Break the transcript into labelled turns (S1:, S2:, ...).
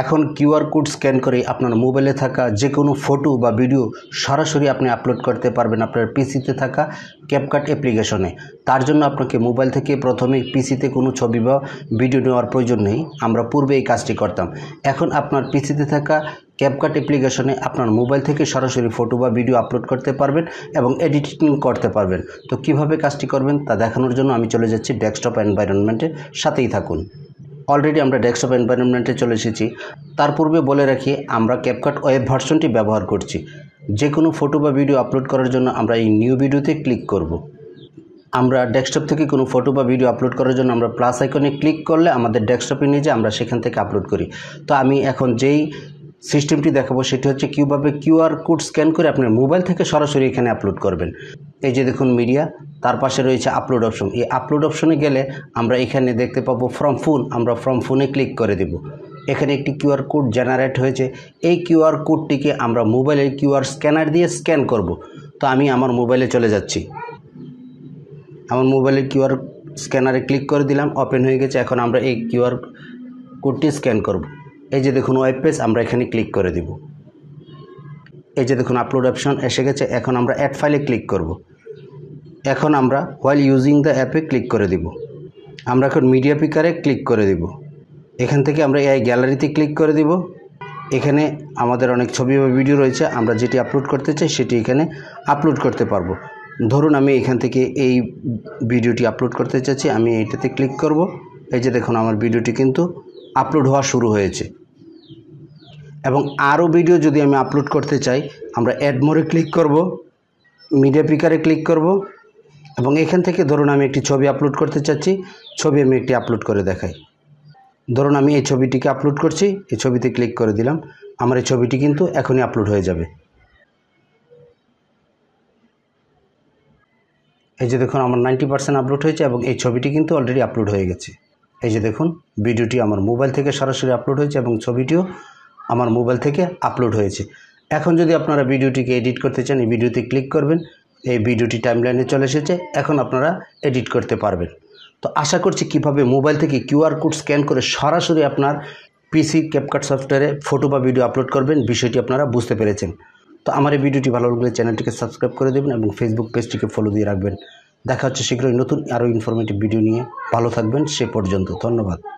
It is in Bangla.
S1: এখন কিউআর কোড স্ক্যান করে আপনার মোবাইলে থাকা যে কোনো ফটো বা ভিডিও সরাসরি আপনি আপলোড করতে পারবেন আপনার পিসিতে থাকা ক্যাপকাট অ্যাপ্লিকেশনে। তার জন্য আপনাকে মোবাইল থেকে প্রথমে পিসিতে কোনো ছবি বা ভিডিও নেওয়ার প্রয়োজন নেই। আমরা পূর্বে এই কাজটি করতাম। এখন আপনার পিসিতে থাকা ক্যাপকাট অ্যাপ্লিকেশনে আপনার মোবাইল থেকে সরাসরি ফটো বা ভিডিও আপলোড করতে পারবেন এবং এডিটিং করতে পারবেন। তো কিভাবে কাজটি করবেন তা দেখানোর জন্য আমি চলে যাচ্ছি ডেস্কটপ এনভায়রনমেন্টের, সাথেই থাকুন। অলরেডি আমরা ডেস্কটপ এনভায়রনমেন্টে চলে এসেছি। তার পূর্বে বলে রাখি, আমরা ক্যাপকাট ওয়েব ভার্সনটি ব্যবহার করছি। যে কোনো ফটো বা ভিডিও আপলোড করার জন্য আমরা এই নিউ ভিডিওতে ক্লিক করব। আমরা ডেস্কটপ থেকে কোনো ফটো বা ভিডিও আপলোড করার জন্য আমরা প্লাস আইকনে ক্লিক করলে আমাদের ডেস্কটপে নিয়ে যায়, আমরা সেখান থেকে আপলোড করি। তো আমি এখন যেই সিস্টেমটি দেখাবো সেটি হচ্ছে কীভাবে কিউআর কোড স্ক্যান করে আপনার মোবাইল থেকে সরাসরি এখানে আপলোড করবেন। এই যে দেখুন মিডিয়া, তার পাশে রয়েছে আপলোড অপশন। এই আপলোড অপশনে গেলে আমরা এখানে দেখতে পাবো ফ্রম ফোন। আমরা ফ্রম ফোনে ক্লিক করে দেব। এখানে একটি কিউআর কোড জেনারেট হয়েছে। এই কিউআর কোডটিকে আমরা মোবাইলের কিউআর স্ক্যানার দিয়ে স্ক্যান করব। তো আমি আমার মোবাইলে চলে যাচ্ছি। আমার মোবাইলের কিউআর স্ক্যানারে ক্লিক করে দিলাম, ওপেন হয়ে গেছে। এখন আমরা এই কিউআর কোডটি স্ক্যান করব। এই যে দেখুন ওয়েব পেজ, আমরা এখানে ক্লিক করে দেব। এই যে দেখুন আপলোড অপশন এসে গেছে। এখন আমরা অ্যাড ফাইলে ক্লিক করব। এখন আমরা হোয়াইল ইউজিং দ্য অ্যাপে ক্লিক করে দিব। আমরা এখন মিডিয়া পিকারে ক্লিক করে দিব। এখান থেকে আমরা এই গ্যালারিতে ক্লিক করে দিব। এখানে আমাদের অনেক ছবি বা ভিডিও রয়েছে। আমরা যেটি আপলোড করতে চাই সেটি এখানে আপলোড করতে পারবো। ধরুন আমি এখান থেকে এই ভিডিওটি আপলোড করতে চাচ্ছি, আমি এইটাতে ক্লিক করব। এই যে দেখুন আমার ভিডিওটি কিন্তু আপলোড হওয়া শুরু হয়েছে। এবং আরও ভিডিও যদি আমি আপলোড করতে চাই, আমরা অ্যাড মোরে ক্লিক করব, মিডিয়া পিকারে ক্লিক করব এবং এখান থেকে ধরুন আমি একটি ছবি আপলোড করতে চাচ্ছি, ছবি আমি একটি আপলোড করে দেখাই। ধরুন আমি এই ছবিটিকে আপলোড করছি, এই ছবিতে ক্লিক করে দিলাম। আমার এই ছবিটি কিন্তু এখনই আপলোড হয়ে যাবে। এই যে দেখুন আমার 90% আপলোড হয়েছে এবং এই ছবিটি কিন্তু অলরেডি আপলোড হয়ে গেছে। এই যে দেখুন ভিডিওটি আমার মোবাইল থেকে সরাসরি আপলোড হয়েছে এবং ছবিটিও আমার মোবাইল থেকে আপলোড হয়েছে। এখন যদি আপনারা ভিডিওটিকে এডিট করতে চান, এই ভিডিওতে ক্লিক করবেন। এই ভিডিওটি টাইমলাইনে চলে এসেছে। এখন আপনারা এডিট করতে পারবেন। তো আশা করছি কীভাবে মোবাইল থেকে কিউআর কোড স্ক্যান করে সরাসরি আপনার পিসি ক্যাপকাট সফটওয়্যারে ফটো বা ভিডিও আপলোড করবেন, বিষয়টি আপনারা বুঝতে পেরেছেন। তো আমার এই ভিডিওটি ভালো লাগলে চ্যানেলটিকে সাবস্ক্রাইব করে দেবেন এবং ফেসবুক পেজটিকে ফলো দিয়ে রাখবেন। দেখা হচ্ছে শীঘ্রই নতুন আরও ইনফরমেটিভ ভিডিও নিয়ে। ভালো থাকবেন সে পর্যন্ত। ধন্যবাদ।